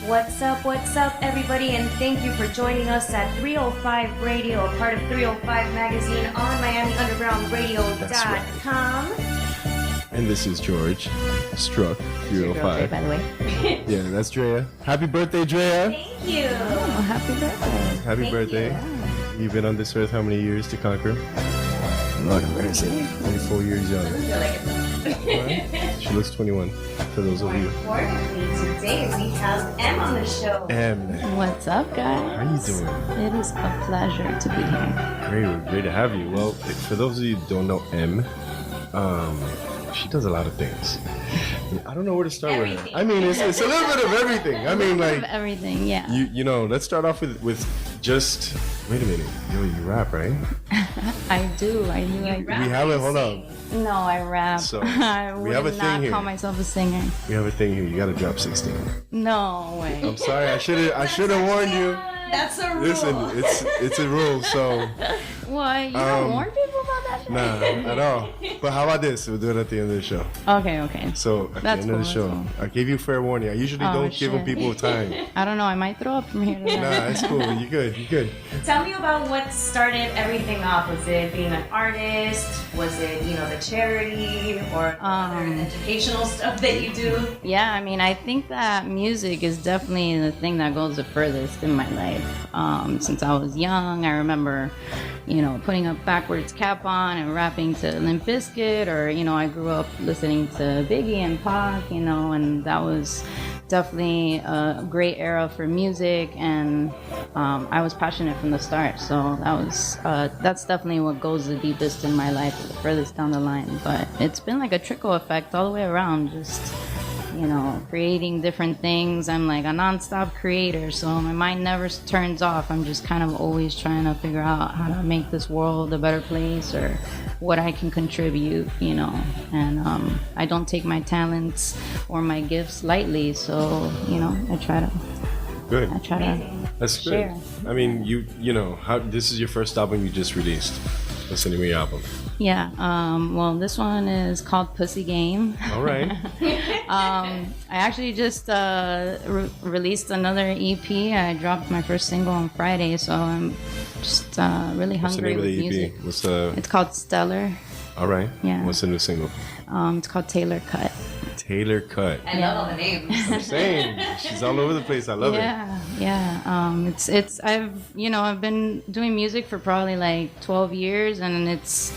What's up, everybody, and thank you for joining us at 305 Radio, a part of 305 Magazine on MiamiUndergroundRadio.com. And this is George, Struck 305. By the way. Yeah, that's Drea. Happy birthday, Drea! Thank you! Oh, happy birthday. Happy birthday. You. You've been on this earth how many years to conquer? Lord have mercy. 24 years young. Right? She looks 21, for those of you. Importantly, today we have M on the show. M. What's up, guys? How you doing? It is a pleasure to be here. Great to have you. Well, for those of you who don't know M, she does a lot of things. I don't know where to start with her. I mean, it's a little bit of everything. I mean, like everything, yeah. You know, let's start off with just. Wait a minute. Yo, you rap, right? I do. We have it. Hold on. No, I rap. So, I we have a would thing not here. call myself a singer. We have a thing here. You gotta drop 16. No way. I'm sorry. I should have warned you. That's a rule. Listen, it's a rule. So. What? You don't warn people about that shit? Nah, at all. But how about this? We'll do it at the end of the show. Okay. So at That's the end of the show, cool. I gave you fair warning. I usually don't give people time. I don't know. I might throw up from here to there. Nah, it's cool. You good. Tell me about what started everything off. Was it being an artist? Was it, the charity or other educational stuff that you do? Yeah, I mean, I think that music is definitely the thing that goes the furthest in my life. Since I was young, I remember, putting a backwards cap on and rapping to Limp Bizkit, or, I grew up listening to Biggie and Pac, and that was definitely a great era for music, and I was passionate from the start, so that's definitely what goes the deepest in my life, the furthest down the line. But it's been like a trickle effect all the way around, just creating different things. I'm like a non-stop creator, so my mind never turns off. I'm just kind of always trying to figure out how to make this world a better place, or what I can contribute, and I don't take my talents or my gifts lightly, so I try to That's share. good. I mean, this is your first album you just released. What's the name of your album? Yeah, well, this one is called Pussy Game. All right. I actually just released another EP. I dropped my first single on Friday, so I'm just really What's the hungry name of with the EP? music. It's called Stellar. All right. Yeah. What's the new single? It's called Taylor Cut. Taylor Cut. I love all the names. I'm saying, she's all over the place. I love it. Yeah. I've been doing music for probably like 12 years, and it's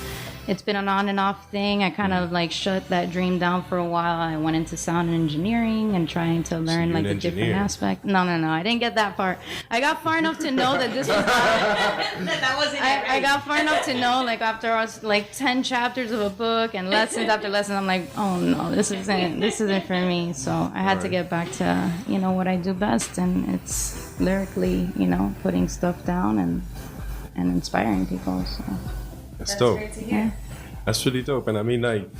been an on and off thing. I kind of like shut that dream down for a while. I went into sound engineering and trying to learn like the different aspect. No, I didn't get that far. I got far enough to know that this was that wasn't it. I got far enough to know, like, after I was like 10 chapters of a book and lessons after lessons, I'm like, oh no, this isn't for me. So I had to get back to what I do best, and it's lyrically putting stuff down and inspiring people. So That's dope. Great to hear. That's really dope. And I mean, like,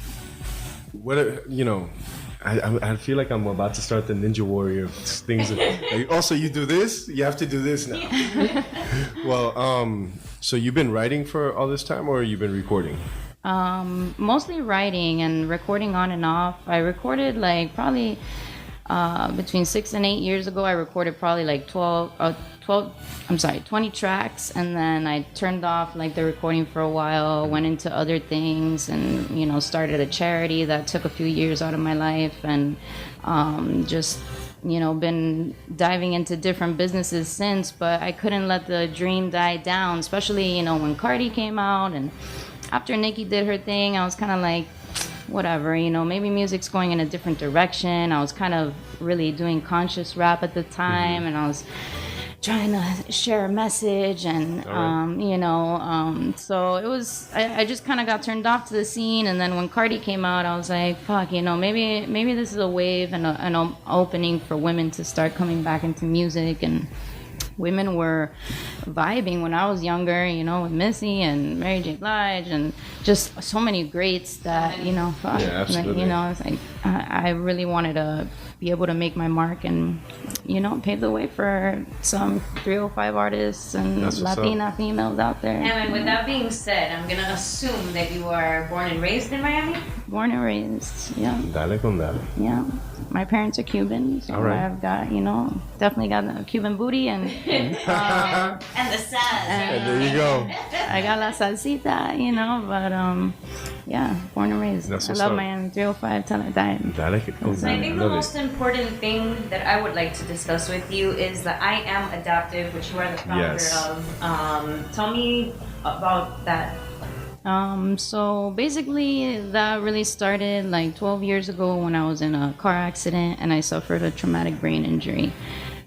I feel like I'm about to start the Ninja Warrior things. Like, also, you do this, you have to do this now. Well, so you've been writing for all this time, or you've been recording? Mostly writing and recording on and off. I recorded like probably between 6 and 8 years ago. I recorded probably like 20 tracks, and then I turned off like the recording for a while, went into other things, and started a charity that took a few years out of my life, and just been diving into different businesses since. But I couldn't let the dream die down, especially when Cardi came out, and after Nicki did her thing, I was kind of like, whatever, maybe music's going in a different direction. I was kind of really doing conscious rap at the time, and I was trying to share a message, and so it was, I just kind of got turned off to the scene. And then when Cardi came out, I was like, fuck, maybe this is a wave and an opening for women to start coming back into music. And women were vibing when I was younger, with Missy and Mary J. Blige, and just so many greats that, fuck, yeah, absolutely. it's like, I really wanted to be able to make my mark and, you know, pave the way for some 305 artists and Latina females out there. And with that being said, I'm going to assume that you are born and raised in Miami? Born and raised, yeah. Dale con dale. Yeah. My parents are Cuban, so I've got, you know, definitely got the Cuban booty and and the sass. And there you go. I got la salsita, you know, but yeah, born and raised. I love Miami, 305 till I die. Dale con So I dale. think the most important thing that I would like to discuss with you is the I Am Adaptive, which you are the founder of. Tell me about that. So basically that really started like 12 years ago when I was in a car accident and I suffered a traumatic brain injury.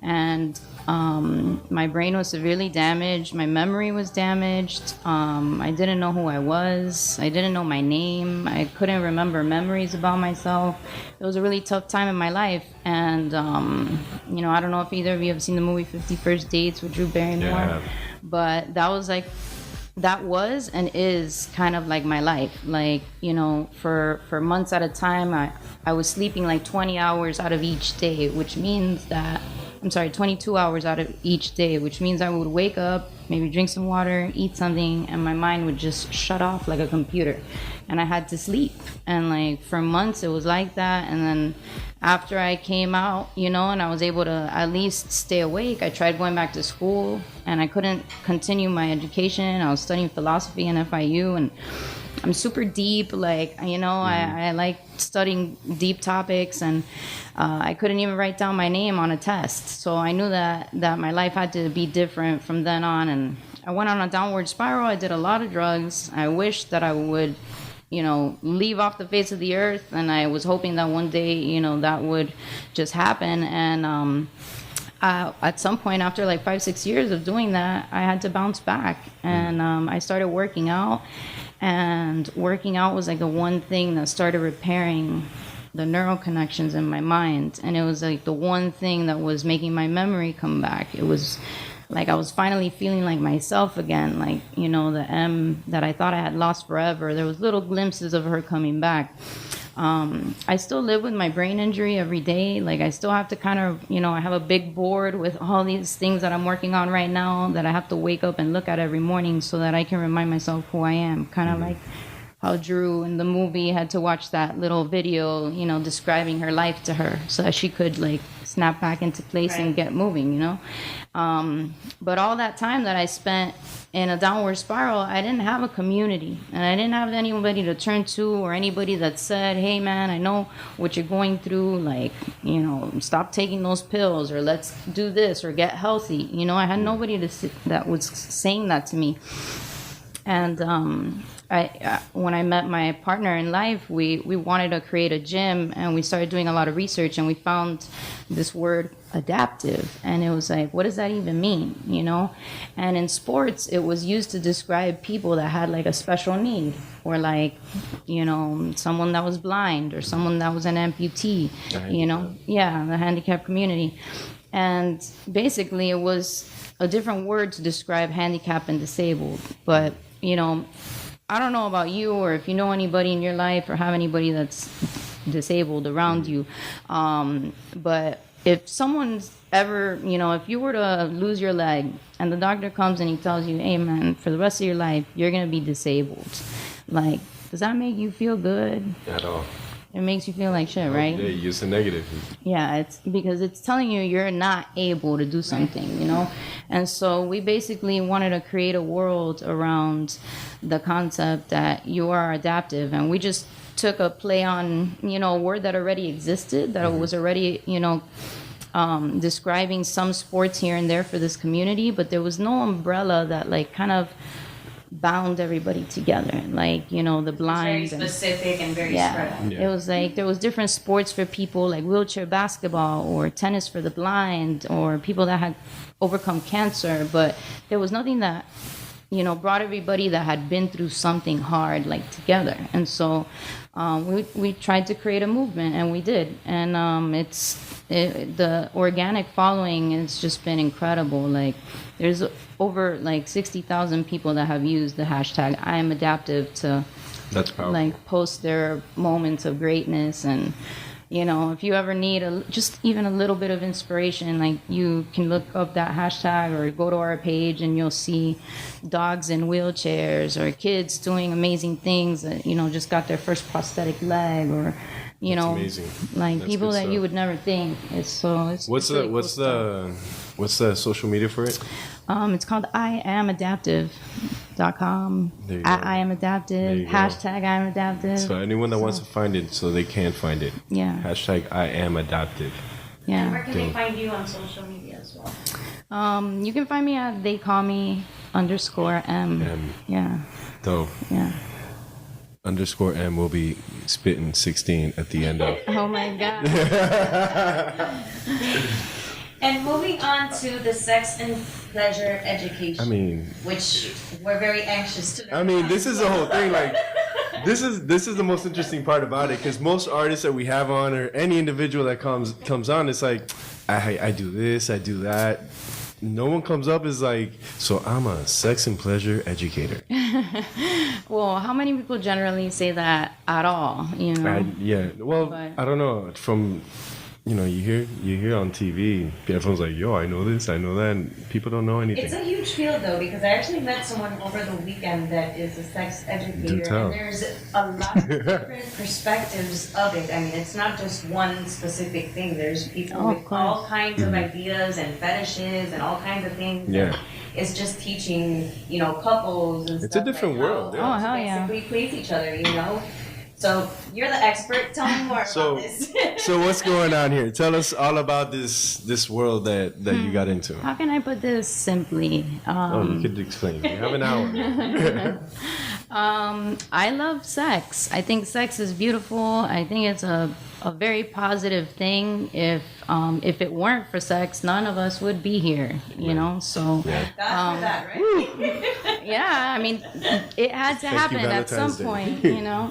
And my brain was severely damaged. My memory was damaged. I didn't know who I was. I didn't know my name. I couldn't remember memories about myself. It was a really tough time in my life. And, you know, I don't know if either of you have seen the movie 50 First Dates with Drew Barrymore. But that was like, that was and is kind of like my life. Like, you know, for months at a time, I was sleeping like 20 hours out of each day, which means that, 22 hours out of each day, which means I would wake up, maybe drink some water, eat something, and my mind would just shut off like a computer. And I had to sleep. And like for months it was like that. And then after I came out, you know, and I was able to at least stay awake, I tried going back to school and I couldn't continue my education. I was studying philosophy in FIU and I'm super deep, like, you know, I like studying deep topics and I couldn't even write down my name on a test. So I knew that my life had to be different from then on. And I went on a downward spiral. I did a lot of drugs. I wished that I would, you know, leave off the face of the earth. And I was hoping that one day, you know, that would just happen. And at some point after like 5-6 years of doing that, I had to bounce back. And I started working out. And working out was like the one thing that started repairing the neural connections in my mind. And it was like the one thing that was making my memory come back. It was like I was finally feeling like myself again. Like, you know, the M that I thought I had lost forever. There was little glimpses of her coming back. I still live with my brain injury every day. Like I still have to kind of, you know, I have a big board with all these things that I'm working on right now that I have to wake up and look at every morning so that I can remind myself who I am. Kind of like how Drew in the movie had to watch that little video, you know, describing her life to her so that she could like snap back into place and get moving, you know. But all that time that I spent in a downward spiral, I didn't have a community and I didn't have anybody to turn to or anybody that said, hey man, I know what you're going through, like, you know, stop taking those pills or let's do this or get healthy. You know, I had nobody that was saying that to me. And when I met my partner in life, we wanted to create a gym and we started doing a lot of research and we found this word adaptive. And it was like, what does that even mean? You know? And in sports, it was used to describe people that had like a special need or like, you know, someone that was blind or someone that was an amputee, you know? Yeah, the handicapped community. And basically it was a different word to describe handicapped and disabled. But, you know, I don't know about you or if you know anybody in your life or have anybody that's disabled around you. But if someone's ever, you know, if you were to lose your leg and the doctor comes and he tells you, hey man, for the rest of your life, you're going to be disabled. Like, does that make you feel good? At all. It makes you feel like shit, right? Yeah, you use the negative. Yeah, it's because it's telling you you're not able to do something, you know? And so we basically wanted to create a world around the concept that you are adaptive. And we just took a play on, you know, a word that already existed, that was already, you know, describing some sports here and there for this community, but there was no umbrella that like kind of bound everybody together, like, you know, the blind. Very specific and very spread. It was like there was different sports for people, like wheelchair basketball or tennis for the blind or people that had overcome cancer, but there was nothing that, you know, brought everybody that had been through something hard like together. And so we tried to create a movement, and we did. And the organic following has just been incredible. Like there's over like 60,000 people that have used the hashtag I am adaptive to That's powerful. like post their moments of greatness. And you know, if you ever need just even a little bit of inspiration, like you can look up that hashtag or go to our page and you'll see dogs in wheelchairs or kids doing amazing things that, you know, just got their first prosthetic leg, or you know, amazing. Like That's people that stuff. you would never think. It's What's really what's the social media for it? It's called iamadaptive.com. There you go. I am adaptive. There you go. Hashtag I am adaptive. So anyone that wants to find it, so they can find it. Yeah. Hashtag I am adaptive. Yeah. And where can they find you on social media as well? You can find me at theycallme_M. M. Yeah. Dope. Yeah. _M will be spitting 16 at the end of. Oh my God. And moving on to the sex and pleasure education. I mean, which we're very anxious to learn. I mean, this is the whole thing. Like, this is the most interesting part about it, because most artists that we have on, or any individual that comes on, it's like, I do this, I do that. No one comes up as like, so I'm a sex and pleasure educator. Well, how many people generally say that at all? You know. I don't know. From, you know, you hear on TV, everyone's like, yo, I know this, I know that, and people don't know anything. It's a huge field, though, because I actually met someone over the weekend that is a sex educator, and there's a lot of different perspectives of it. I mean, it's not just one specific thing. There's people with all kinds of ideas and fetishes and all kinds of things. Yeah. It's just teaching, you know, couples and It's stuff. a different world. Oh, hell yeah. Basically please each other, you know? So you're the expert. Tell me more about this. So what's going on here? Tell us all about this world that you got into. How can I put this simply? You could explain. We have an hour. I love sex. I think sex is beautiful. I think it's a very positive thing. If it weren't for sex, none of us would be here, you know? So, God for that, right? yeah, I mean, it had to happen at some point, you know?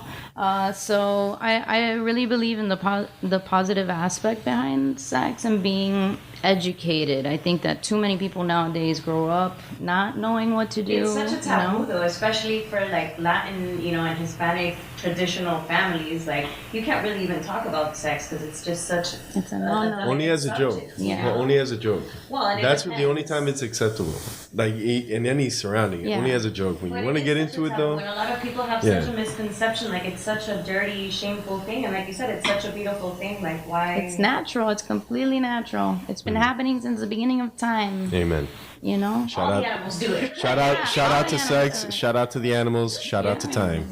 So I really believe in the positive aspect behind sex and being educated. I think that too many people nowadays grow up not knowing what to do. It's such a taboo, you know? though, especially for like Latin, you know, and Hispanic traditional families. Like, you can't really even talk about sex because it's just such. It's a no-no. Only as a joke. Yeah. Well, only as a joke. Well, and that's the only time it's acceptable. Like in any surrounding, Yeah. only as a joke. When you want to get into it, though. When a lot of people have Yeah. such a misconception, like it's such a dirty, shameful thing, and like you said, it's such a beautiful thing. Like, why? It's natural. It's completely natural. It's been happening since the beginning of time. Amen. You know. All the animals do it. Shout out to sex. Shout out to the animals. Shout out to time.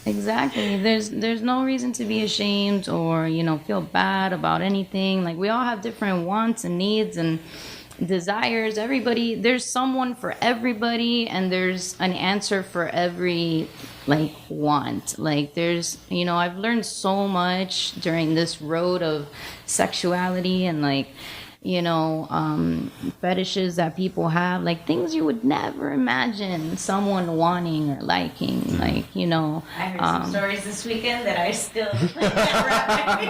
Exactly. There's no reason to be ashamed or, you know, feel bad about anything. Like, we all have different wants and needs and desires. There's someone for everybody, and there's an answer for every like want. Like, there's, you know, I've learned so much during this road of sexuality and like, you know, fetishes that people have, like things you would never imagine someone wanting or liking, like, you know. I heard some stories this weekend that I still can't wrap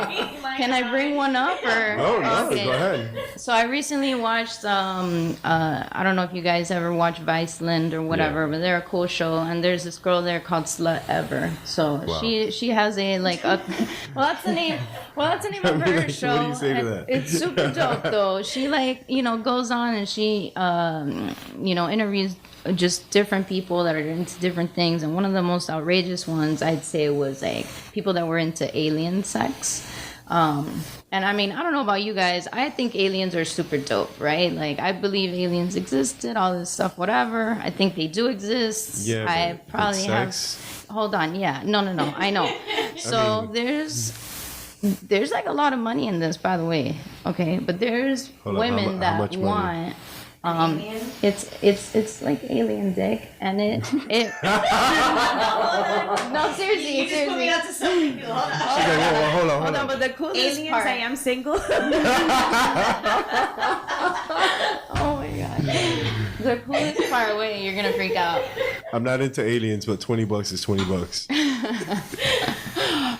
my Can I bring one up or? Oh no, Okay. go ahead. So I recently watched, I don't know if you guys ever watch Viceland or whatever, Yeah. but they're a cool show, and there's this girl there called Slut Ever. So Wow. she has a like a, that's the name of her Like, show. what do you say to and that? It's super dope though. She like, you know, goes on and she you know, interviews just different people that are into different things, and one of the most outrageous ones I'd say was like people that were into alien sex. And I mean, I don't know about you guys. I think aliens are super dope, right? Like, I believe aliens existed, all this stuff, whatever. I think they do exist. Yeah, I but probably with have. sex? Hold on. Yeah. No. I know. So there's like a lot of money in this, by the way. Okay. But there's Hold on, women how that much money? want. Alien? It's like alien dick, and it no, seriously, You just put me onto something new. Hold on. She's like, whoa, hold on. Hold on, but the coolest Aliens, part. I am single. Oh my god. The coolest part, wait, you're gonna freak out. I'm not into aliens, but $20 is $20.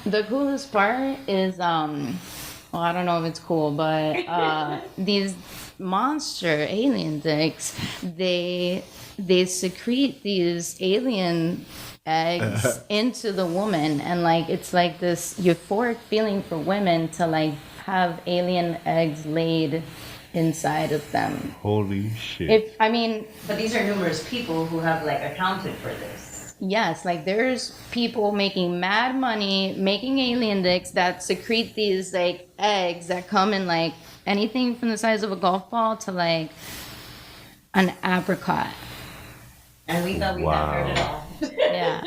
The coolest part is well, I don't know if it's cool, but these monster alien dicks, they secrete these alien eggs into the woman, and like it's like this euphoric feeling for women to like have alien eggs laid inside of them. Holy shit. But these are numerous people who have like accounted for this. Yes, like there's people making mad money making alien dicks that secrete these like eggs that come in like anything from the size of a golf ball to like an apricot. And we thought we had heard it all. Yeah.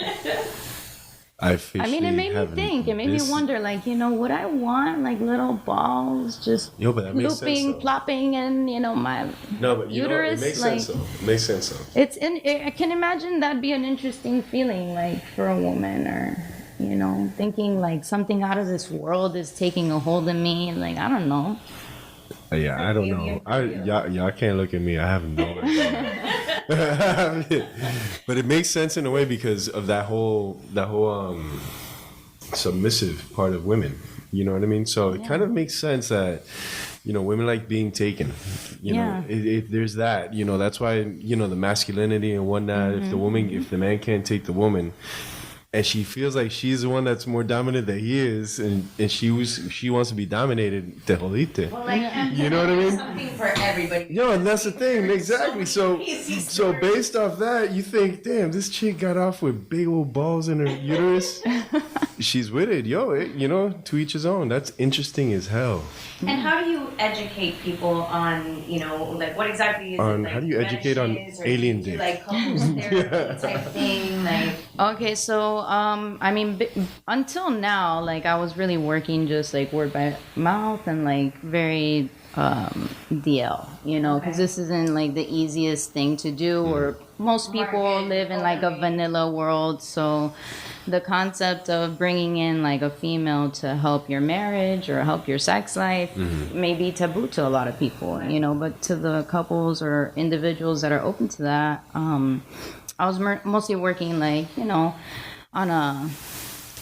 It made me think. It made me wonder, like, would I want like little balls just but that makes sense, looping, though. plopping, and my uterus? It makes like, sense though. It makes sense though. I can imagine that'd be an interesting feeling, like for a woman, or thinking like something out of this world is taking a hold of me. Like I don't know. Yeah, I don't know. Y'all can't look at me. I have no idea. But it makes sense in a way because of that whole submissive part of women. You know what I mean? So it kind of makes sense that women like being taken. You know, there's that. That's why the masculinity and whatnot. Mm-hmm. If the man can't take the woman, and she feels like she's the one that's more dominant than he is, and she wants to be dominated, te jodiste. Well, like, you know what I mean? Something for everybody. And that's the thing, exactly. So based off that, you think, damn, this chick got off with big old balls in her uterus. She's with it, to each his own. That's interesting as hell. And how do you educate people on, like what exactly is on it? Like, how do you educate on alien dick? Like couples therapy type thing, like. Okay, so until now, like I was really working just like word by mouth and like very DL, because this isn't like the easiest thing to do, or most people live in like a vanilla world, so the concept of bringing in like a female to help your marriage or help your sex life may be taboo to a lot of people, but to the couples or individuals that are open to that, I was mostly working like, on a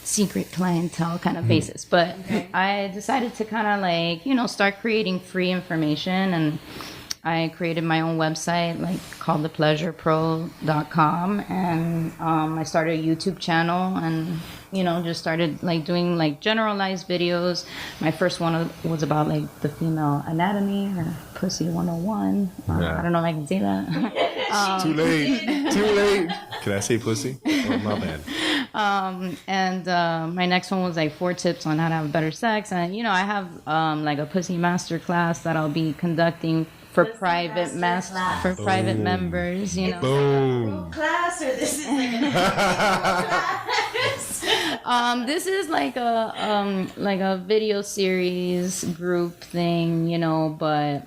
secret clientele kind of basis. But I decided to kind of like, start creating free information, and I created my own website like called thepleasurepro.com, and I started a YouTube channel, and just started like doing like generalized videos. My first one was about like the female anatomy, or pussy 101. I don't know if I can say that. Too late. Can I say pussy? Oh, my bad. And my next one was like 4 tips on how to have better sex, and I have like a pussy master class that I'll be conducting for private private members, Boom. Class, or this is like an class. This is like a video series group thing, but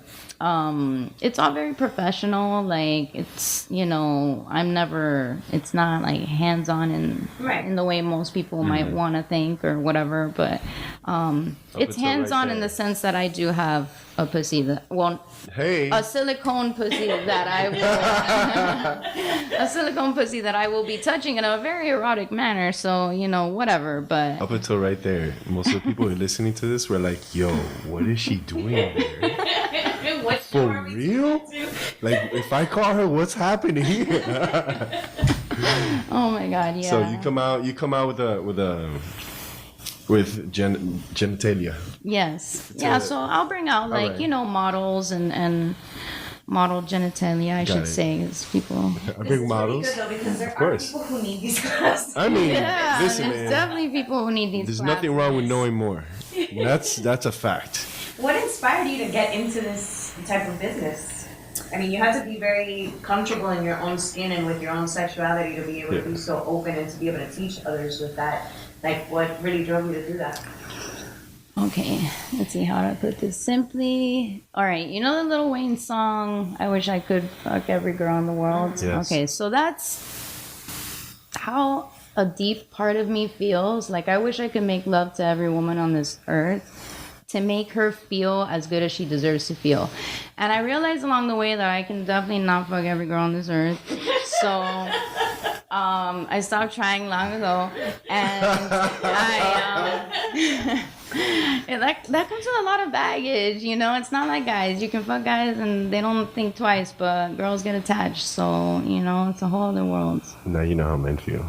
it's all very professional. Like it's it's not like hands-on in the way most people might want to think or whatever, but it's hands-on in the sense that I do have a pussy that a silicone pussy that I will a silicone pussy that I will be touching in a very erotic manner, so whatever. But up until right there, most of the people who are listening to this were like, yo, what is she doing here? For real? Like, if I call her, what's happening? Oh my god, yeah. So you come out with genitalia. Yes. Yeah, so I'll bring out like, models and model genitalia, I should say, as people. I bring models. Because there are people who need these classes. I mean, yeah, listen, there's man. definitely people who need these There's classes. nothing wrong with knowing more. That's a fact. What inspired you to get into this type of business? I mean, you had to be very comfortable in your own skin and with your own sexuality to be able to be so open and to be able to teach others with that. Like, what really drove you to do that? Okay, let's see how to put this simply. All right, the Lil Wayne song, I Wish I Could Fuck Every Girl in the World? Yes. Okay, so that's how a deep part of me feels. Like, I wish I could make love to every woman on this earth to make her feel as good as she deserves to feel. And I realized along the way that I can definitely not fuck every girl on this earth. So I stopped trying long ago, and And that comes with a lot of baggage, you know. It's not like guys. You can fuck guys and they don't think twice, but girls get attached. So, you know, it's a whole other world. Now you know how men feel.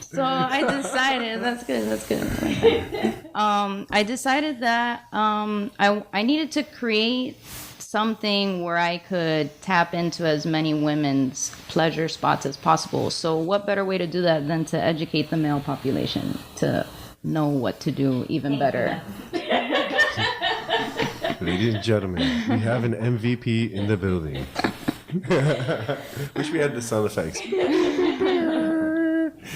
So I decided, that's good. I decided that I needed to create something where I could tap into as many women's pleasure spots as possible. So what better way to do that than to educate the male population to know what to do even better. Ladies and gentlemen, we have an MVP in the building. Wish we had the sound effects.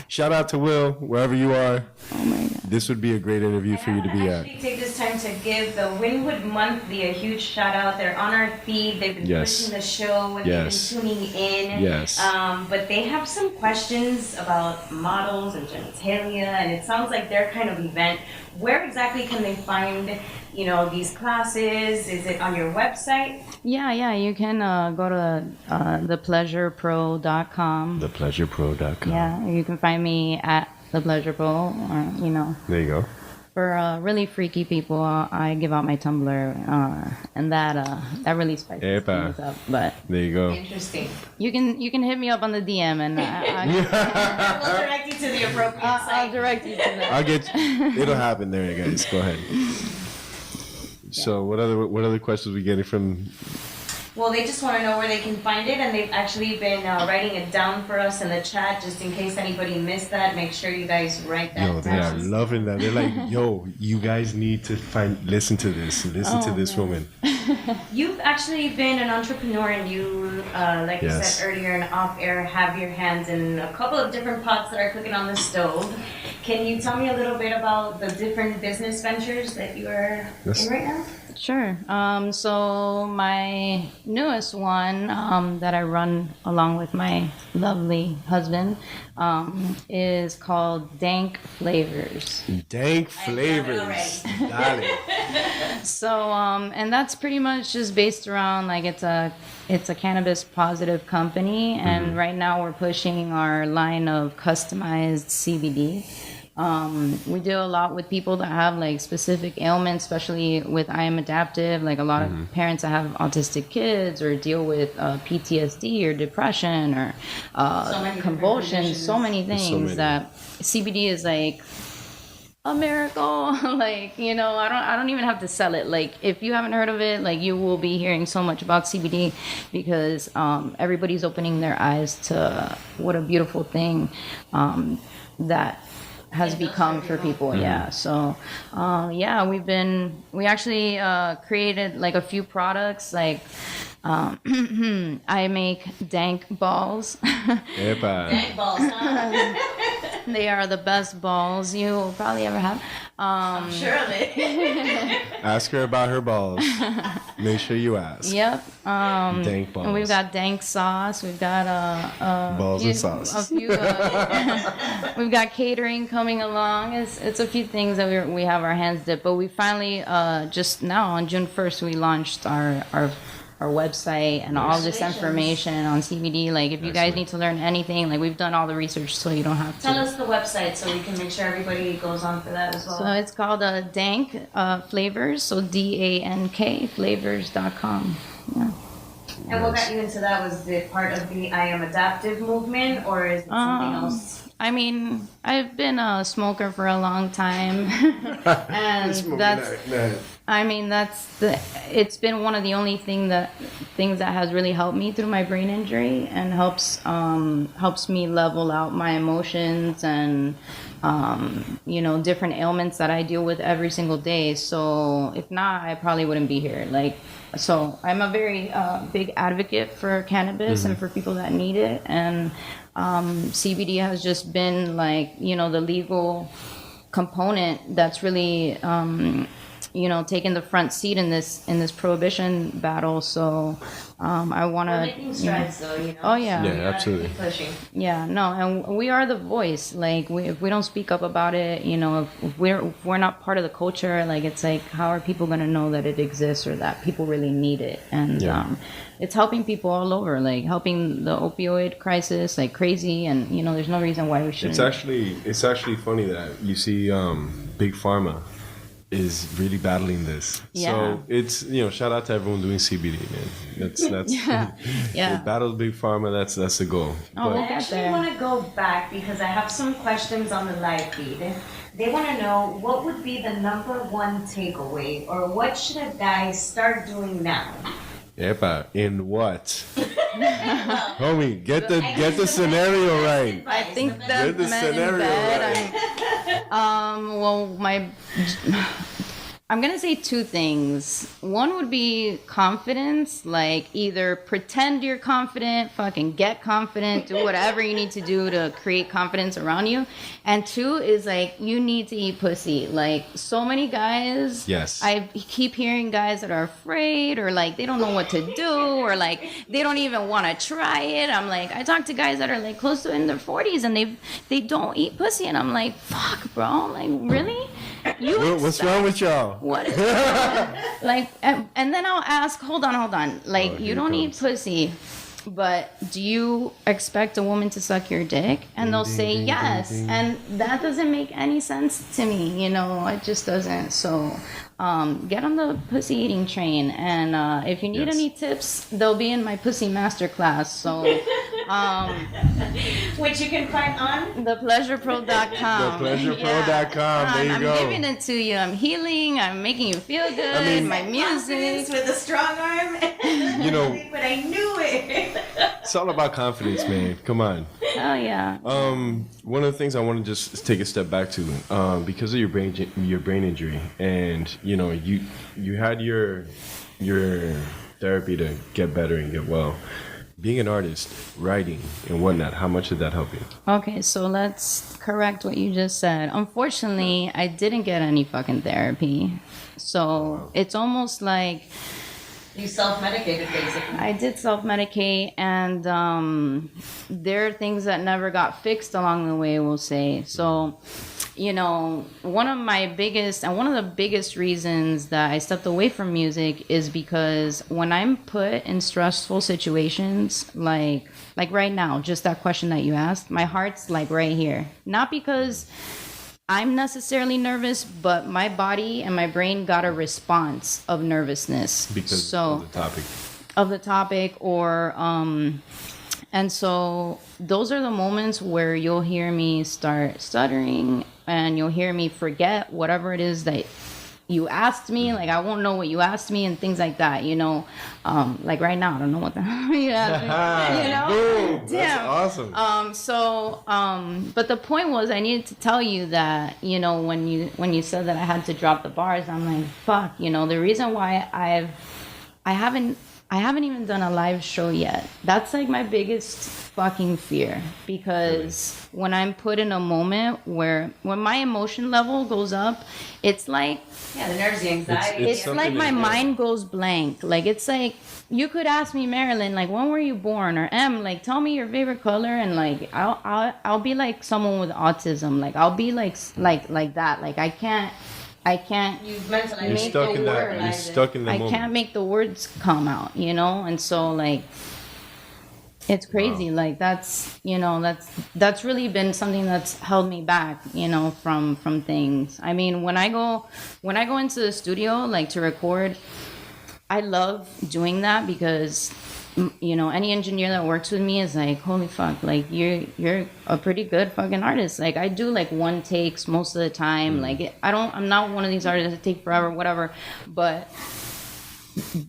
Shout out to Will, wherever you are. Oh my God. This would be a great interview for you to be at. I actually take this time to give the Wynwood Monthly a huge shout out. They're on our feed. They've been pushing the show and they've been tuning in. Yes. But they have some questions about models and genitalia, and it sounds like their kind of event. Where exactly can they find, you know, these classes? Is it on your website? Yeah, you can go to thepleasurepro.com. Thepleasurepro.com. Yeah, you can find me at thepleasurepro, or, you know. There you go. For really freaky people, I give out my Tumblr, and that really spices things up. But there you go. Interesting. You can hit me up on the DM, and we'll direct you to the appropriate site. I'll direct you to that. It'll happen there, guys. Go ahead. So what other questions we getting from? Well, they just want to know where they can find it, and they've actually been writing it down for us in the chat, just in case anybody missed that. Make sure you guys write that down. Yo, they are loving that. They're like, yo, you guys need to listen to this. Listen to this woman. You've actually been an entrepreneur, and you, like you said earlier in off-air, have your hands in a couple of different pots that are cooking on the stove. Can you tell me a little bit about the different business ventures that you are in right now? Sure. So my newest one that I run along with my lovely husband is called Dank Flavors. Dank Flavors. Got it. So and that's pretty much just based around like it's a cannabis positive company, and right now we're pushing our line of customized CBD. We deal a lot with people that have like specific ailments, especially with I Am Adaptive, like a lot of parents that have autistic kids or deal with PTSD or depression or convulsions, so many things that CBD is like a miracle. Like, you know, I don't even have to sell it. Like, if you haven't heard of it, like, you will be hearing so much about CBD because everybody's opening their eyes to what a beautiful thing that has become for people. So we actually created like a few products, like I make dank balls. Dank balls, huh? They are the best balls you will probably ever have. I'm sure of it. Ask her about her balls. Make sure you ask. Yep. Dank balls. And we've got dank sauce. We've got balls and sauce. A few. We've got catering coming along. It's a few things that we have our hands dipped. But we finally just now on June 1st we launched our website and all this information on CBD. Like, if you guys need to learn anything, like, we've done all the research, so you don't have to. Tell us the website so we can make sure everybody goes on for that as well. So it's called Dank Flavors, so DANK flavors.com. Yeah. And what got you into that? Was it part of the I Am Adaptive movement, or is it something else? I mean, I've been a smoker for a long time, and it's been one of the only things that has really helped me through my brain injury and helps me level out my emotions and different ailments that I deal with every single day. So if not, I probably wouldn't be here. So I'm a very big advocate for cannabis and for people that need it, and CBD has just been the legal component that's really taking the front seat in this prohibition battle. So I want to. We're making strides, though. Oh yeah. Yeah, absolutely. Keep pushing. Yeah, no, and we are the voice. Like, if we don't speak up about it, if we're not part of the culture, like, it's like, how are people gonna know that it exists or that people really need it? And it's helping people all over, like helping the opioid crisis like crazy, and there's no reason why we shouldn't. It's actually funny that you see Big Pharma is really battling this. Yeah. So it's shout out to everyone doing CBD, man. That's yeah. Battle Big Pharma. That's the goal. Oh, we'll I get actually there. want to go back because I have some questions on the live feed. They want to know what would be the number one takeaway, or what should a guy start doing now? Epa, in what? Homie, get the scenario right. I think Get that the men in scenario bed. I'm gonna say two things. One would be confidence, like either pretend you're confident, fucking get confident, do whatever you need to do to create confidence around you. And two is like, you need to eat pussy. Like, so many guys, Yes. I keep hearing guys that are afraid, or like they don't know what to do, or like they don't even want to try it. I'm like, I talk to guys that are like close to in their 40s and they don't eat pussy, and I'm like, fuck, bro, like, really? What's wrong with y'all? What is like, and then I'll ask, hold on, like, you don't eat pussy, but do you expect a woman to suck your dick? And they'll say yes, and that doesn't make any sense to me, it just doesn't. So get on the pussy eating train, and if you need any tips, they'll be in my pussy masterclass. So Which you can find on thepleasurepro.com. Thepleasurepro.com. There you go. I'm giving it to you. I'm healing. I'm making you feel good. My music. with a strong arm. But I knew it. It's all about confidence, man. Come on. Oh yeah. One of the things I want to just take a step back to, because of your brain injury, and you had your therapy to get better and get well. Being an artist, writing and whatnot, how much did that help you? Okay, so let's correct what you just said. Unfortunately, I didn't get any fucking therapy. So it's almost like You self-medicated, basically. I did self-medicate, and there are things that never got fixed along the way, we'll say. So, one of the biggest reasons that I stepped away from music is because when I'm put in stressful situations, like right now, just that question that you asked, my heart's like right here. Not because I'm necessarily nervous, but my body and my brain got a response of nervousness Because of the topic. And so those are the moments where you'll hear me start stuttering, and you'll hear me forget whatever it is that you asked me. Like, I won't know what you asked me and things like that, like right now, I don't know what the hell you asked me, Boom, Damn. that's awesome. But the point was, I needed to tell you that, when you said that I had to drop the bars, I'm like, fuck, the reason why I haven't even done a live show yet. That's like my biggest fucking fear, because when I'm put in a moment when my emotion level goes up, it's like, the nerves, the anxiety. it's like my mind goes blank. Like, it's like, you could ask me, Marilyn, like, when were you born? Or like, tell me your favorite color, and like, I'll be like someone with autism. Like, I'll be like that. Like, I can't You've mentally You're stuck in that. You're stuck in the moment. I can't make the words come out, and so like, it's crazy. Wow. Like, that's really been something that's held me back, from things. I mean, when I go into the studio, like, to record, I love doing that because, any engineer that works with me is like, holy fuck, like, you're a pretty good fucking artist. Like, I do like one takes most of the time. Like, I'm not one of these artists that take forever, whatever. But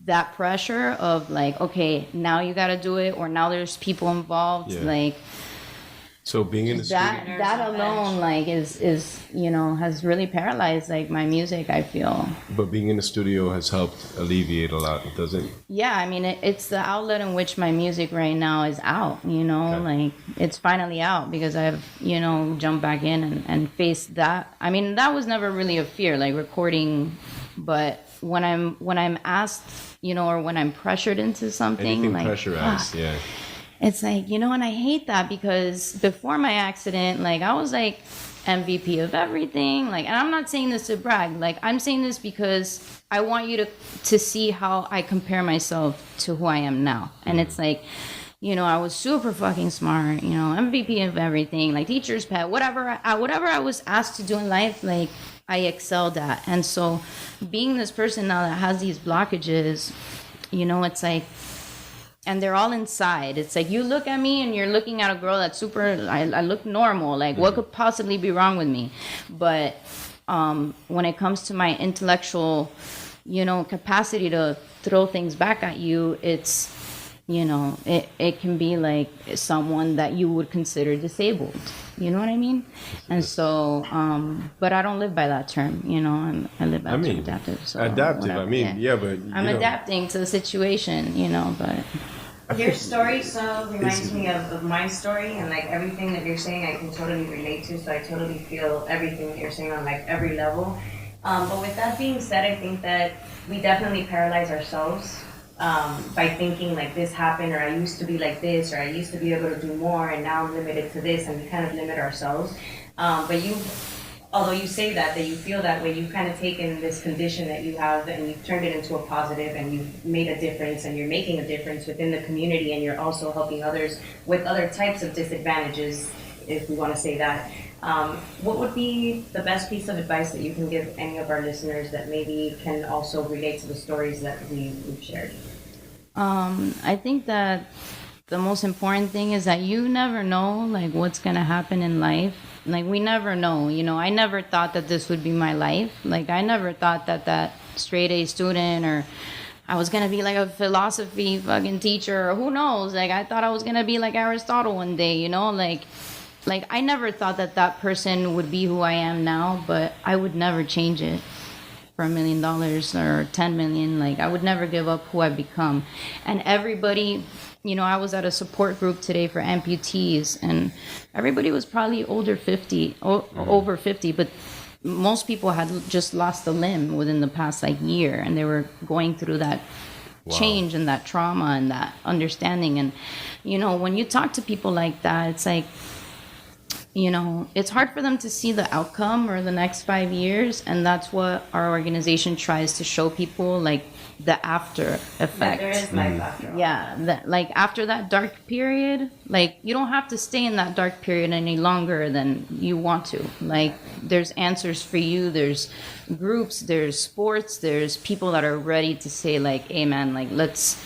that pressure of like, okay, now you got to do it, or now there's people involved, like. So being in the studio, that alone, like, is has really paralyzed like my music, I feel. But being in the studio has helped alleviate a lot, doesn't it? Yeah, I mean, it's the outlet in which my music right now is out. Like, it's finally out because I've jumped back in and faced that. I mean, that was never really a fear. Like, recording But when I'm asked, or when I'm pressured into something, Anything like pressurized, yeah. it's like, and I hate that because before my accident, like I was like MVP of everything. Like, and I'm not saying this to brag. Like, I'm saying this because I want you to see how I compare myself to who I am now. And it's like, I was super fucking smart, MVP of everything, like teacher's pet, whatever I was asked to do in life, like I excelled at. And so being this person now that has these blockages, it's like, and they're all inside. It's like you look at me and you're looking at a girl that's super, I look normal. Like, what could possibly be wrong with me? But when it comes to my intellectual, capacity to throw things back at you, it's, it can be like someone that you would consider disabled. You know what I mean? And so, but I don't live by that term, I live by the term adaptive. So adaptive, whatever, but I'm adapting to the situation, but. Your story so reminds me of my story, and like everything that you're saying I can totally relate to, so I totally feel everything that you're saying on like every level. But with that being said, I think that we definitely paralyze ourselves by thinking like this happened, or I used to be like this, or I used to be able to do more, and now I'm limited to this, and we kind of limit ourselves. But although you say that you feel that way, you've kind of taken this condition that you have and you've turned it into a positive, and you've made a difference, and you're making a difference within the community, and you're also helping others with other types of disadvantages, if we want to say that. What would be the best piece of advice that you can give any of our listeners that maybe can also relate to the stories that we've shared? I think that the most important thing is that you never know like what's going to happen in life. Like we never know, I never thought that this would be my life. Like I never thought that straight A student, or I was going to be like a philosophy fucking teacher, or who knows. Like I thought I was going to be like Aristotle one day, like I never thought that person would be who I am now, but I would never change it for $1 million or 10 million. Like I would never give up who I've become. And everybody, I was at a support group today for amputees, and everybody was probably over 50, but most people had just lost a limb within the past like year, and they were going through that change and that trauma and that understanding. And when you talk to people like that, it's like, it's hard for them to see the outcome or the next 5 years, and that's what our organization tries to show people, like the after effect. There is life after all. Yeah, like after that dark period, like you don't have to stay in that dark period any longer than you want to. Like there's answers for you, there's groups, there's sports, there's people that are ready to say like, hey man, like let's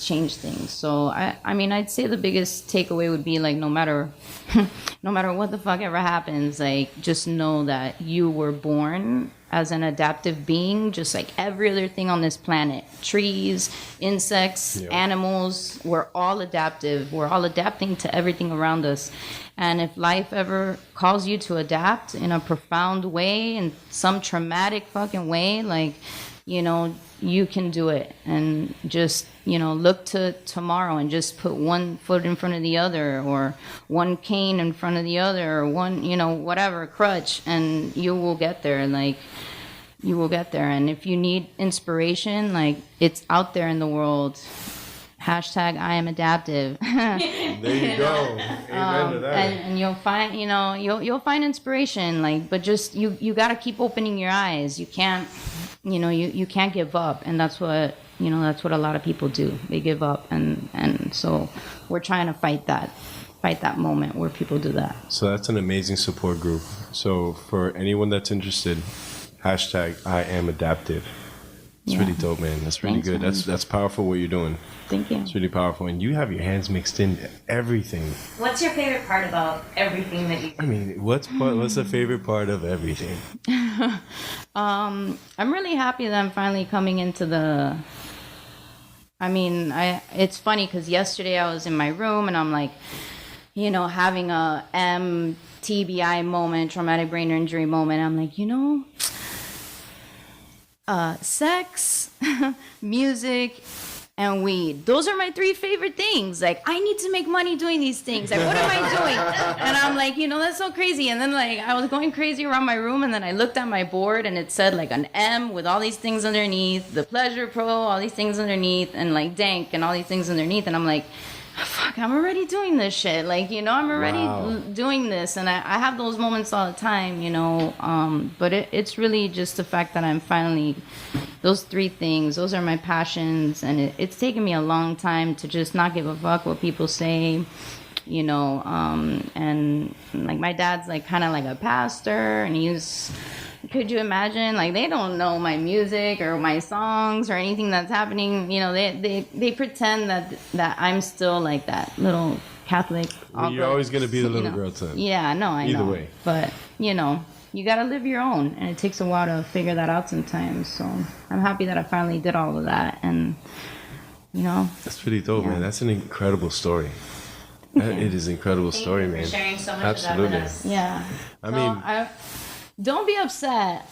change things. So I'd say the biggest takeaway would be like no matter what the fuck ever happens, like just know that you were born as an adaptive being, just like every other thing on this planet. Trees, insects, animals, we're all adaptive. We're all adapting to everything around us. And if life ever calls you to adapt in a profound way, in some traumatic fucking way, like, you can do it. And just, look to tomorrow and just put one foot in front of the other, or one cane in front of the other, or one, whatever, crutch, and you will get there. Like, you will get there. And if you need inspiration, like, it's out there in the world. Hashtag I am adaptive. There you go. Amen to that. And you'll find, you'll find inspiration. Like, but just you got to keep opening your eyes. You can't, you can't give up. And that's what a lot of people do. They give up, and so we're trying to fight that moment where people do that. So that's an amazing support group. So for anyone that's interested, hashtag I am adaptive. It's really dope, man. That's really good. Man. That's powerful what you're doing. Thank you. It's really powerful. And you have your hands mixed in everything. What's your favorite part about everything that you do? What's the favorite part of everything? I'm really happy that I'm finally coming into the... it's funny because yesterday I was in my room and I'm like, having a MTBI moment, traumatic brain injury moment. I'm like, sex, music, and weed. Those are my 3 favorite things. Like, I need to make money doing these things. Like, what am I doing? And I'm like, that's so crazy. And then, like, I was going crazy around my room, and then I looked at my board, and it said, like, an M with all these things underneath, the Pleasure Pro, all these things underneath, and, like, Dank, and all these things underneath. And I'm like, fuck, I'm already doing this shit. Like, I'm already doing this. And I have those moments all the time, but it's really just the fact that I'm finally, those 3 things, those are my passions. And it's taken me a long time to just not give a fuck what people say, and like my dad's like kind of like a pastor, and could you imagine? Like, they don't know my music or my songs or anything that's happening. They pretend that I'm still like that little Catholic. Well, you're always going to be the little girl to them. Yeah, no, I know. Either way. But, you got to live your own. And it takes a while to figure that out sometimes. So I'm happy that I finally did all of that. And, That's pretty dope, man. That's an incredible story. It is an incredible story, man. Thank you for sharing so much Absolutely. of that with us. yeah. I mean... Don't be upset.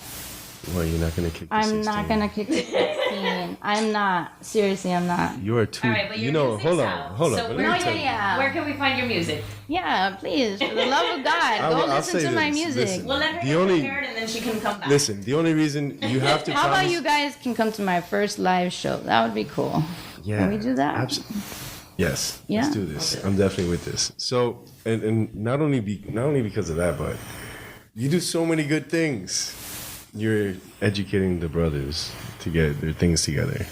Well, you're not going to kick the 16. I'm not going to kick the 16. I'm not. Seriously, I'm not. You are too... All right, but your music's hold out. on. So Let me where, tell you. where can we find your music? Yeah, please. For the love of God, go I'll listen say to my this. music. Listen. We'll let her The get only- prepared and then she can come back. Listen, the only reason you have to How promise... about you guys can come to my first live show? That would be cool. Yeah. Can we do that? Yes. Yeah? Let's do this. I'm definitely with this. So, and not only because of that, but you do so many good things. You're educating the brothers to get their things together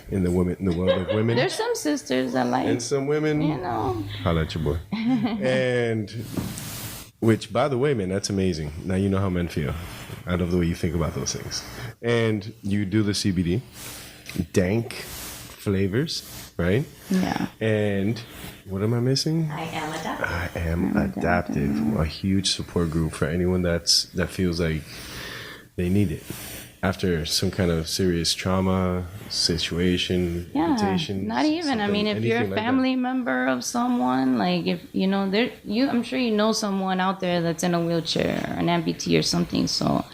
in the world of women. There's some sisters that like, And some women, holla at your boy. And which, by the way, man, that's amazing. Now you know how men feel. I love the way you think about those things. And you do the CBD, dank flavors, right? Yeah. And what am I missing? I am adapted. I am adapted. A huge support group for anyone that feels like they need it after some kind of serious trauma situation, mutation. Not even. I mean, if you're a anything like family member of someone, like if I'm sure you know someone out there that's in a wheelchair or an amputee or something. So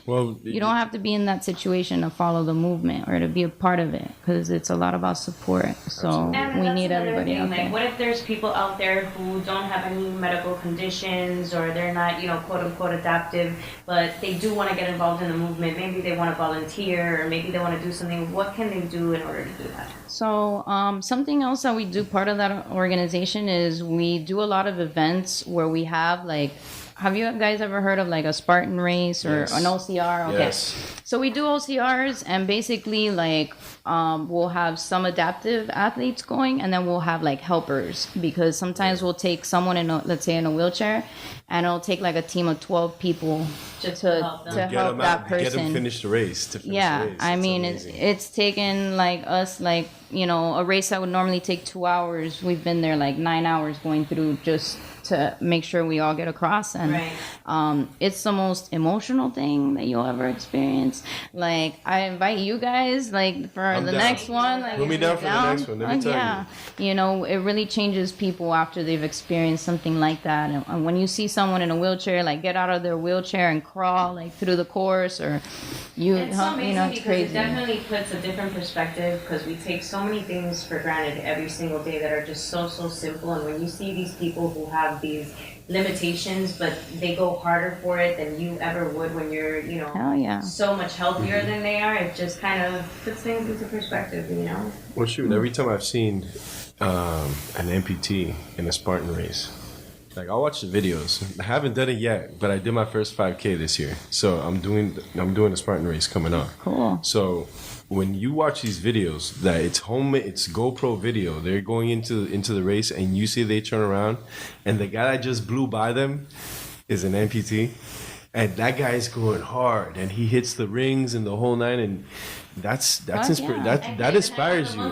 you don't have to be in that situation to follow the movement or to be a part of it, because it's a lot about support. So And we that's need another everybody thing, out like, there. what if there's people out there who don't have any medical conditions, or they're not, quote unquote adaptive, but they do want to get involved in the movement? Maybe they want to volunteer, or maybe they want to do something. What can they do in order to do that? So something else that we do, part of that organization, is we do a lot of events where we have like, have you guys ever heard of like a Spartan race or an OCR? Okay. Yes. So we do OCRs, and basically like we'll have some adaptive athletes going, and then we'll have like helpers, because sometimes we'll take someone let's say in a wheelchair, and it'll take like a team of 12 people Just to help them. help that person. Get them finish the race. Yeah, I mean, it's taken like us, like, a race that would normally take 2 hours. We've been there like 9 hours going through just to make sure we all get across. And Right. it's the most emotional thing that you'll ever experience. Like, I invite you guys, like, for I'm the down. next one. Like, Put me if you're down for the next one. Let me tell you. It really changes people after they've experienced something like that. And when you see someone in a wheelchair, like, get out of their wheelchair and crawl, like, through the course, or It's so amazing it's because crazy. it definitely puts a different perspective, because we take so many things for granted every single day that are just so simple. And when you see these people who have these limitations, but they go harder for it than you ever would when you're, Hell yeah. so much healthier than they are, it just kind of puts things into perspective, Well, shoot, every time I've seen an amputee in a Spartan race, like, I'll watch the videos. I haven't done it yet, but I did my first 5K this year, so I'm doing a Spartan race coming up. Cool. So when you watch these videos, that it's GoPro video, they're going into the race, and you see they turn around, and the guy that just blew by them is an amputee, and that guy is going hard, and he hits the rings and the whole nine, and that inspires you.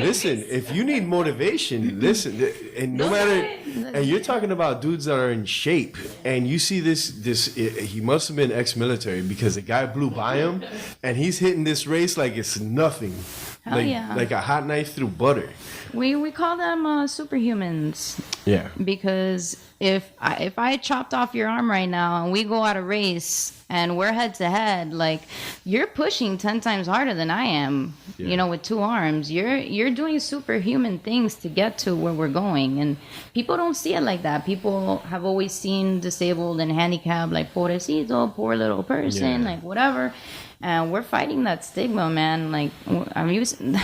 Listen, if you need motivation, listen, and no matter, and you're talking about dudes that are in shape, and you see this, he must have been ex-military, because the guy blew by him, and he's hitting this race like it's nothing, Hell yeah. like a hot knife through butter. We call them superhumans. Yeah. Because if I chopped off your arm right now and we go at a race and we're head to head, like you're pushing 10 times harder than I am, you know, with 2 arms. You're doing superhuman things to get to where we're going. And people don't see it like that. People have always seen disabled and handicapped like pobrecito, poor little person, like whatever. And we're fighting that stigma, man. Like I'm using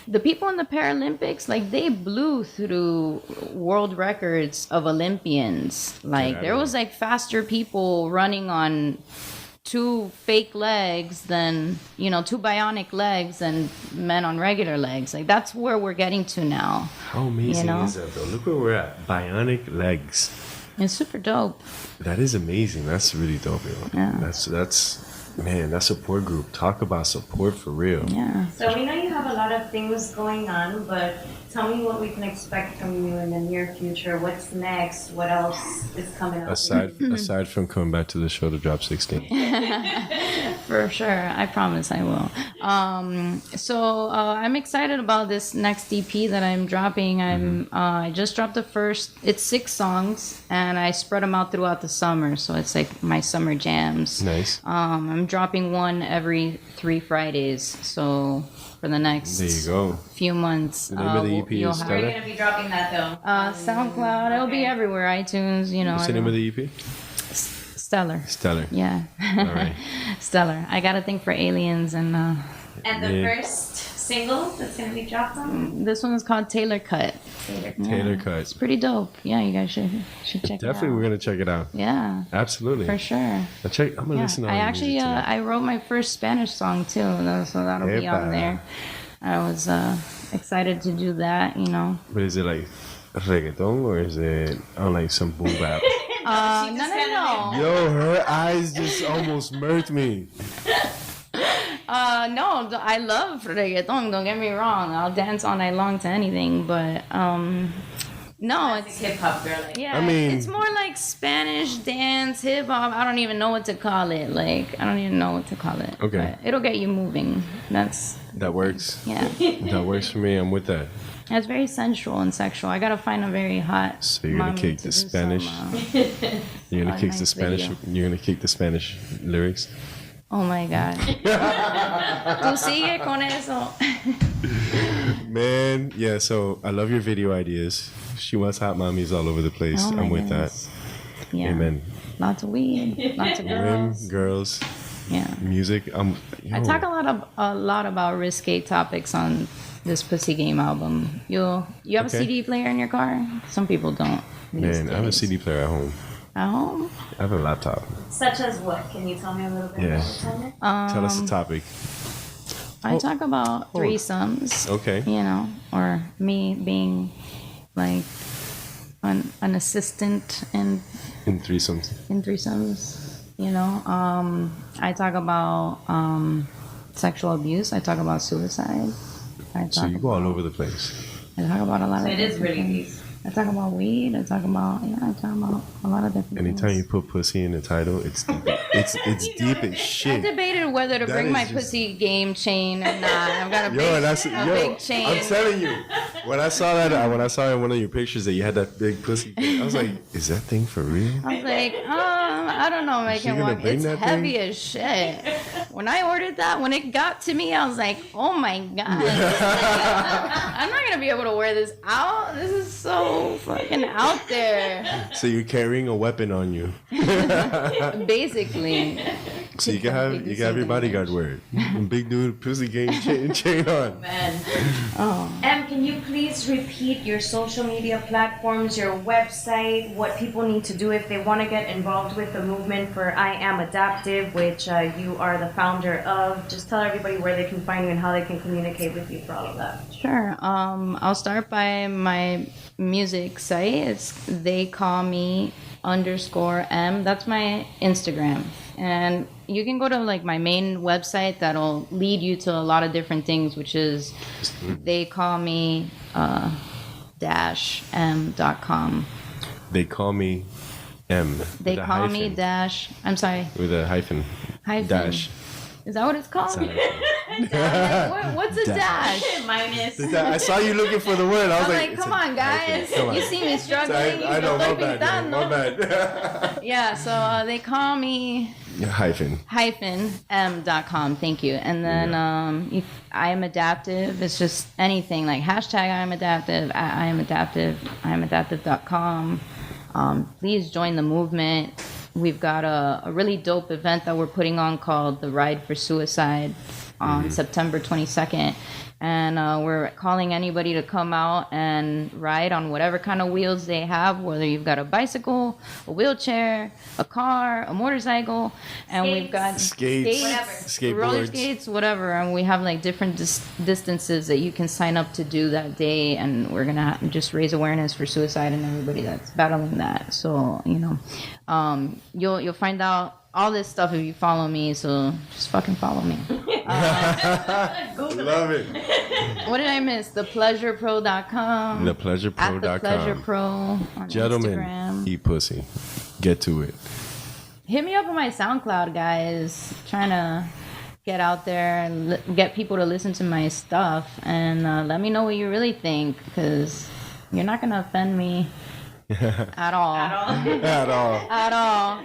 the people in the Paralympics, like they blew through world records of Olympians. Like there was like faster people running on 2 fake legs than, you know, 2 bionic legs than men on regular legs. Like that's where we're getting to now. How amazing is that though? Look where we're at. Bionic legs. It's super dope. That is amazing. That's really dope, yo. Yeah. That's man, that support group. Talk about support for real. Yeah. So we know you have a lot of things going on, but tell me what we can expect from you in the near future. What's next? What else is coming up? Aside from coming back to the show to drop 16. For sure. I promise I will. So I'm excited about this next EP that I'm dropping. I just dropped the first. It's 6 songs, and I spread them out throughout the summer. So it's like my summer jams. Nice. I'm dropping one every 3 Fridays. So for the next few months, the name of the EP is Where are you Stellar. going to be dropping that though? SoundCloud. It'll be everywhere. iTunes. You know. What's the name of the EP? Stellar. Stellar. Yeah. All right. Stellar. I got a thing for aliens and. And the first single that's going to be dropped on? This one is called Taylor Cut. Taylor Cut. It's pretty dope. Yeah, you guys should check it out. Definitely, we're gonna check it out. Yeah. Absolutely. For sure. I'm gonna listen to all I your actually, music tonight. I wrote my first Spanish song too, so that'll be on there. I was excited to do that, you know. But is it like reggaeton or is it on like some boom bap? No. Yo, her eyes just almost murked me. No, I love reggaeton, don't get me wrong. I'll dance all night long to anything, but no, it's hip hop girl. yeah. I mean, it's more like Spanish dance, hip hop. I don't even know what to call it. Like I don't even know what to call it. Okay. But it'll get you moving. That works. Yeah. That works for me. I'm with that. It's very sensual and sexual. I gotta find a very hot. So you're gonna mommy kick to the do Spanish. You're gonna kick nice the Spanish. video. You're gonna kick the Spanish lyrics. Oh my god. Tú sigue con eso. Man, yeah. So I love your video ideas. She wants hot mommies all over the place. Oh my I'm with goodness. that. Yeah. Amen. Lots of weed. Lots of Women, girls. girls, Yeah. music. I talk a lot about risque topics on this Pussy Game album. You have a Okay. CD player in your car? Some people don't. these Man, I have a days. CD player at home. At home? I have a laptop. Such as what? Can you tell me a little bit Yeah. about what's on it? Tell us the topic. I talk about threesomes. Okay. You know, or me being like an assistant in threesomes. threesomes. You know, I talk about sexual abuse. I talk about suicide. So you go all over the place. I talk about a lot So of it is different really things. deep. I talk about weed. I talk about a lot of different Anytime you things. put pussy in the title, it's deep. It's deep as I shit. debated whether to That bring is my just- pussy game chain or not. I've got a big chain. I'm telling you, when I saw in one of your pictures that you had that big pussy, I was like, is that thing for real? I was like, I don't know, she making gonna one. bring It's that heavy thing? as shit. When I ordered that, when it got to me, I was like, oh my god, I'm not gonna be able to wear this out. This is so fucking out there. So you're carrying a weapon on you, Basically, so you can have your bodyguard wear it. Big dude, pussy game chain on. Man. Em, can you please repeat your social media platforms, your website, what people need to do if they want to get involved with the movement for I Am Adaptive, which you are the founder of? Just tell everybody where they can find you and how they can communicate with you for all of that. sure. I'll start by my music site. It's theycallme_M. That's my Instagram. And you can go to like my main website that'll lead you to a lot of different things, which is theycallme-m.com. They call me M. They with a call me hyphen. dash. I'm sorry. With a hyphen. Hyphen. Dash. Is that what it's called? It's a hyphen. What's a dash? Minus. I saw you looking for the word. I was I'm like, like, come on, guys. Come on. You see me struggling. I know, my bad, man, my bad. Yeah, so they call me -m.com. Thank you. And then if I am adaptive. It's just anything like hashtag I am adaptive, I am adaptive, I am adaptive.com. Please join the movement. We've got a really dope event that we're putting on called the Ride for Suicide on September 22nd. And we're calling anybody to come out and ride on whatever kind of wheels they have, whether you've got a bicycle, a wheelchair, a car, a motorcycle, and we've got skates, roller skateboards, skates, whatever. And we have like different distances that you can sign up to do that day, and we're gonna just raise awareness for suicide and everybody that's battling that. So you'll find out all this stuff if you follow me, so just fucking follow me. Love it. What did I miss? ThePleasurePro.com. ThePleasurePro.com. At ThePleasurePro on Gentlemen, Instagram. eat pussy. Get to it. Hit me up on my SoundCloud, guys. Trying to get out there and get people to listen to my stuff, and let me know what you really think, because you're not going to offend me. At all. At all.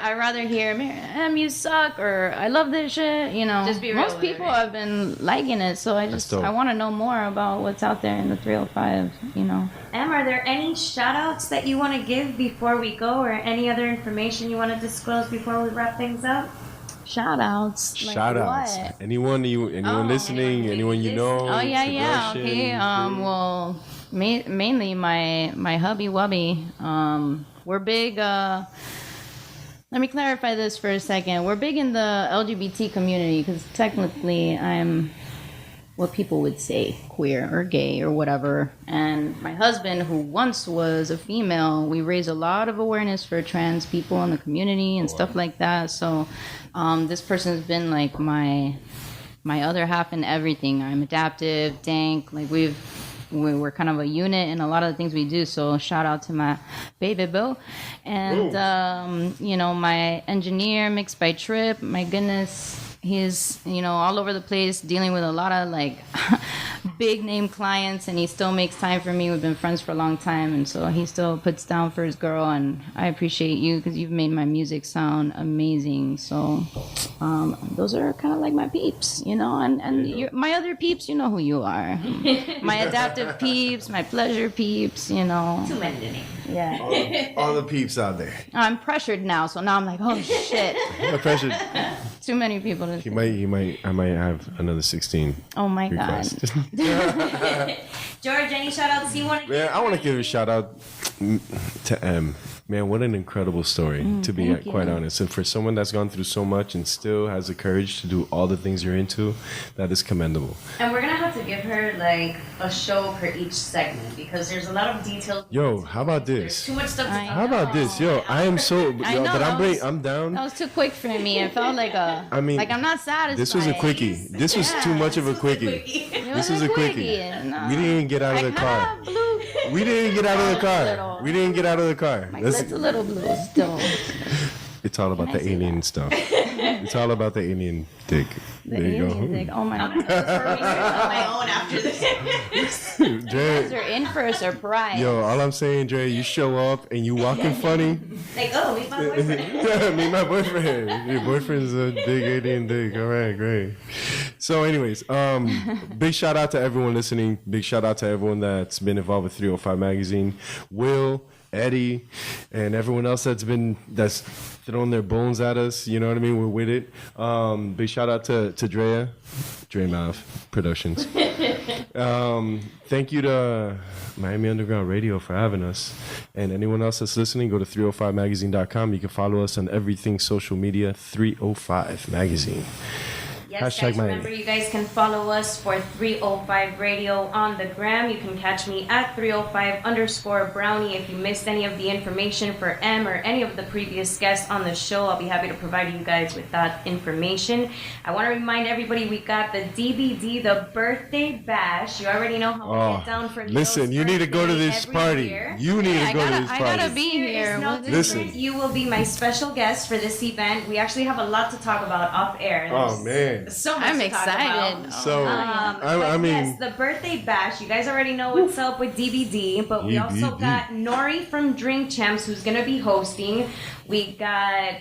I rather hear, man, you suck, or I love this shit. Just be real most with people it, right? have been liking it, so I want to know more about what's out there in the 305. Em, are there any shout outs that you want to give before we go, or any other information you want to disclose before we wrap things up? Shout outs. Shout outs. Anyone listening, anyone you know. Oh yeah. Okay. Well, mainly my hubby wubby. We're big. Let me clarify this for a second. We're big in the LGBT community because technically I'm what people would say queer or gay or whatever. And my husband, who once was a female, we raise a lot of awareness for trans people in the community and stuff like that. So this person's been like my other half in everything. I'm adaptive, dank. Like we're kind of a unit in a lot of the things we do. So shout out to my baby boo. And, my engineer, Mixed by Trip. My goodness, he's, all over the place dealing with a lot of like big name clients, and he still makes time for me. We've been friends for a long time, and so he still puts down for his girl, and I appreciate you because you've made my music sound amazing. So those are kind of like my peeps, and my other peeps, you know who you are. My adaptive peeps, my pleasure peeps, Too many to name. Yeah. All the peeps out there. I'm pressured now, so now I'm like, oh shit. Pressured. Too many people to I might have another 16. Oh my requests. God. George, any shout outs you want to give? Man, I want to give a shout out to M. Man, what an incredible story, to be quite honest. And for someone that's gone through so much and still has the courage to do all the things you're into, that is commendable. And we're going to have to give her like a show for each segment because there's a lot of details. Yo, how about this? There's too much stuff to talk How about this? Yo, I am so... I'm down. That was too quick for me. It felt like I'm not satisfied. This was a quickie. This was too much of a quickie. This was a quickie. No. We didn't even get out of the car. We didn't get out of the car. We didn't get out of the car. My glit's a little blue still. It's all about the alien stuff. It's all about the alien dick. There you go. Dick. Oh my God. on my own after this. Dre, They're in for a surprise. yo, all I'm saying, Dre, you show up and you walking funny. Like, oh, meet my boyfriend. Meet my boyfriend. Your boyfriend's a big alien dick. All right, great. So anyways, big shout out to everyone listening. Big shout out to everyone that's been involved with 305 Magazine. Will, Eddie, and everyone else that's thrown their bones at us. You know what I mean? We're with it. Big shout out to Dre Mouth Productions. Thank you to Miami Underground Radio for having us. And anyone else that's listening, go to 305magazine.com. You can follow us on everything social media, 305 Magazine. Yes, guys, remember you guys can follow us for 305 Radio on the gram. You can catch me at 305_Brownie. If you missed any of the information for M or any of the previous guests on the show, I'll be happy to provide you guys with that information. I want to remind everybody we got the DVD, the birthday bash. You already know how we get down for Leo's listen, you need to go to this party. Year. You need to go to this party. I gotta be here. air. no What is Listen. different. You will be my special guest for this event. We actually have a lot to talk about off air. Oh, There's man. so much I'm to talk excited. about. So, I mean, Yes, the birthday bash. You guys already know what's up with DBD, but we also DBD. got Nori from Drink Champs who's gonna be hosting. We got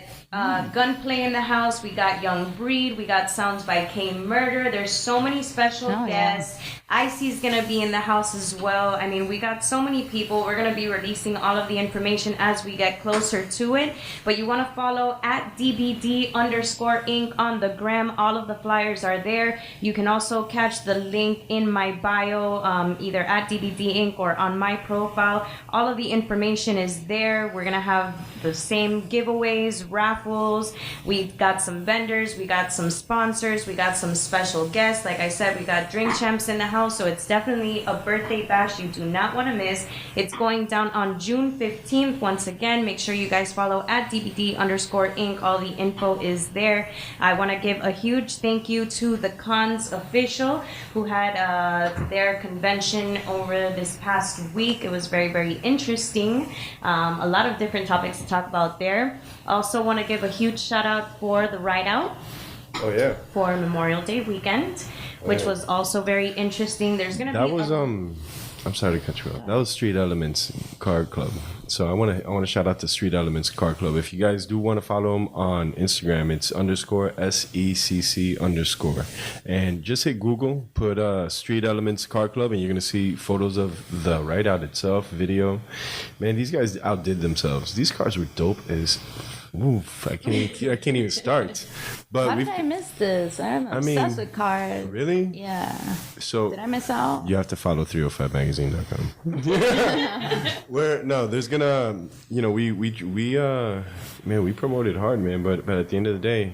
Gunplay in the house. We got Young Breed. We got Sounds by K Murder. There's so many special Oh, yeah. guests. Icy's gonna be in the house as well. I mean, we got so many people. We're gonna be releasing all of the information as we get closer to it. But you wanna follow at DBD_Inc. on the gram. All of the flyers are there. You can also catch the link in my bio, either at DBD Inc. or on my profile. All of the information is there. We're gonna have the same giveaways, raffles. We've got some vendors. We got some sponsors. We got some special guests. Like I said, we got Drink Champs in the house. So it's definitely a birthday bash you do not want to miss. It's going down on June 15th. Once again, make sure you guys follow at DBD_Inc. All the info is there. I want to give a huge thank you to the Cons official who had their convention over this past week. It was very, very interesting. A lot of different topics to talk about there. Also want to give a huge shout out for the Ride Out oh yeah. for Memorial Day weekend, which was also very interesting. There's gonna That be was I'm sorry to cut you off. That was Street Elements Car Club. So I want to shout out to Street Elements Car Club. If you guys do want to follow them on Instagram, it's _SECC_. And just hit Google, put Street Elements Car Club, and you're gonna see photos of the ride out itself, video. Man, these guys outdid themselves. These cars were dope as. Oof, I can't even start. But How did I miss this? I'm obsessed with cars. Really? Yeah. So Did I miss out? you have to follow 305magazine.com. There's gonna, we promoted hard, man. But at the end of the day,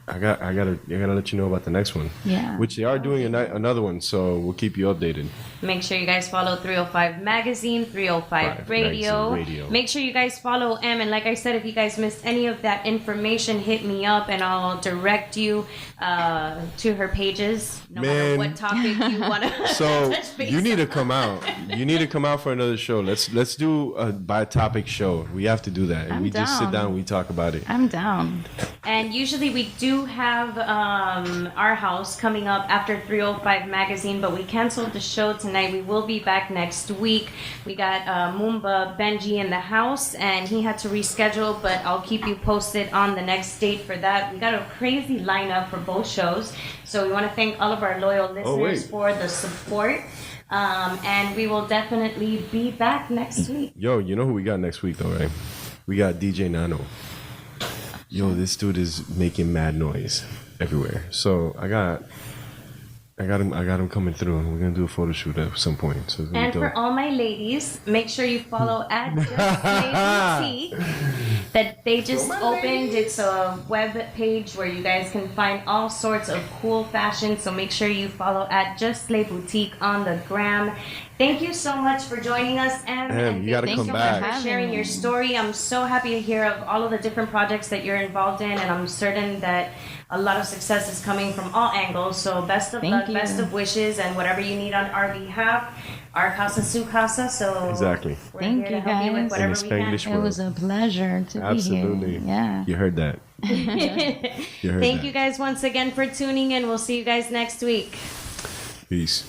I gotta let you know about the next one. Yeah. Which they are doing another one, so we'll keep you updated. Make sure you guys follow 305 Magazine, 305 Radio. Radio. Make sure you guys follow M. And like I said, if you guys missed any of that information, hit me up and I'll direct you to her pages. No matter Man. what topic you want to So touch base you need to on. come out. You need to come out for another show. Let's do a by topic show. We have to do that. And I'm we just sit down. down and we talk about it. I'm down. And usually we do have our house coming up after 305 Magazine, but we canceled the show tonight. We will be back next week. We got Moomba Benji in the house, and he had to reschedule, but I'll keep you posted on the next date for that. We got a crazy lineup for both shows, so we want to thank all of our loyal listeners for the support. And we will definitely be back next week. Yo, you know who we got next week though, right? We got DJ Nano. Yo, this dude is making mad noise everywhere. So I got him coming through, and we're gonna do a photo shoot at some point. So it's gonna And be for dope. all my ladies, make sure you follow at Just Slay Boutique. That they just opened. It's a web page where you guys can find all sorts of cool fashion. So make sure you follow at Just Slay Boutique on the gram. Thank you so much for joining us, Em. And you gotta thank come you so back. much for sharing your story. I'm so happy to hear of all of the different projects that you're involved in, and I'm certain that a lot of success is coming from all angles. So best of Thank luck, you. best of wishes, and whatever you need on our behalf. Our casa, su casa. So Exactly. we're Thank here you, to help you with guys. whatever In we the can. Spanglish It was a pleasure to Absolutely. be here. Yeah. You heard that. You heard Thank that. you guys once again for tuning in. We'll see you guys next week. Peace.